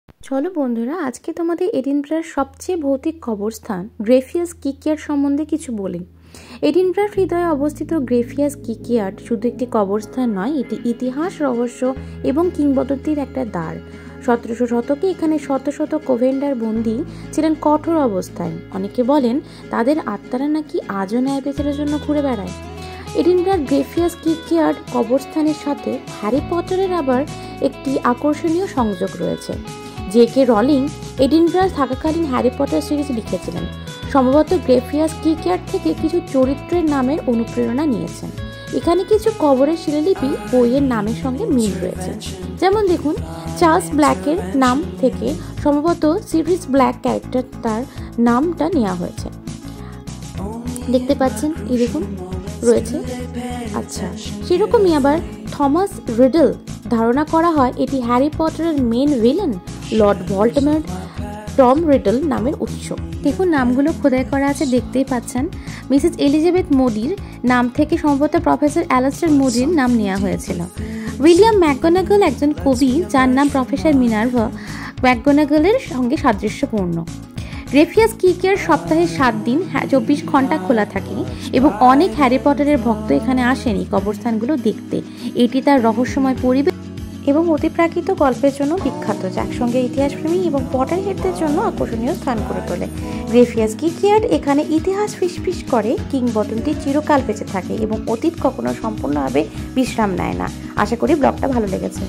চলো বন্ধুরা, আজকে তোমাদের এডিনবরার সবচেয়ে ভৌতিক কবরস্থান গ্রেফিয়াস কিকইয়ার্ড সম্বন্ধে কিছু বলি। এডিনবরার হৃদয়ে অবস্থিত গ্রেফিয়াস কিকইয়ার্ড শুধু একটি কবরস্থান নয়, এটি ইতিহাস, রহস্য এবং কিংবদন্তির একটা দ্বার। 17শো শতকে এখানে শত শত কোভেন্ডার বন্দী ছিলেন কঠোর অবস্থায়। অনেকে বলেন তাদের আত্মারা নাকি আজও ন্যায় বিচারের জন্য ঘুরে বেড়ায়। এডিনবরার গ্রেফিয়াস কিকইয়ার্ড কবরস্থানের সাথে হ্যারি পটারের আবার একটি আকর্ষণীয় সংযোগ রয়েছে। জে.কে. রলিং এডিনবরায় থাকাকালীন হ্যারি পটার সিরিজ লিখেছিলেন। সম্ভবত গ্রেফিয়াস কিকইয়ার্ড থেকে কিছু চরিত্রের নামের অনুপ্রেরণা নিয়েছেন। এখানে কিছু কবরের শিলালিপি বইয়ের নামের সঙ্গে মিল রয়েছে। যেমন দেখুন, চার্লস ব্ল্যাকের নাম থেকে সম্ভবত সিরিয়াস ব্ল্যাক ক্যারেক্টার তার নামটা নেওয়া হয়েছে। দেখতে পাচ্ছেন, এই দেখুন রয়েছে। আচ্ছা, সেরকমই আবার থমাস রিডল ধারণা করা হয় এটি হ্যারি পটারের main villain Lord Voldemort Tom Riddle নামের উৎস। দেখুন নামগুলো খোদাই করা আছে, দেখতেই পাচ্ছেন। মিসেস এলিজাবেথ মোডির নাম থেকে সম্ভবত প্রফেসর অ্যালাস্টার মোডির নাম নেওয়া হয়েছিল। উইলিয়াম ম্যাকগোনাগল একজন কবি যার নাম প্রফেসর মিনার্ভা ম্যাকগোনাগলের সঙ্গে সাদৃশ্যপূর্ণ। গ্রেফিয়াস কিকইয়ার্ড সপ্তাহে 7 দিন 24 ঘন্টা খোলা থাকে এবং অনেক হ্যারি পটারের ভক্ত এখানে আসেন এই কবরস্থানগুলো দেখতে। এটি তার রহস্যময় পরিবেশ এবং অতিপ্রাকৃত গল্পের জন্য বিখ্যাত, যা একসঙ্গে ইতিহাসপ্রেমী এবং পটার হেডদের জন্য আকর্ষণীয় স্থান করে তোলে। গ্রেফিয়াস কিকইয়ার্ড এখানে ইতিহাস ফিসফিস করে, কিংবদন্তি চিরকাল বেঁচে থাকে এবং অতীত কখনো সম্পূর্ণভাবে বিশ্রাম নেয় না। আশা করি ব্লগটা ভালো লেগেছে।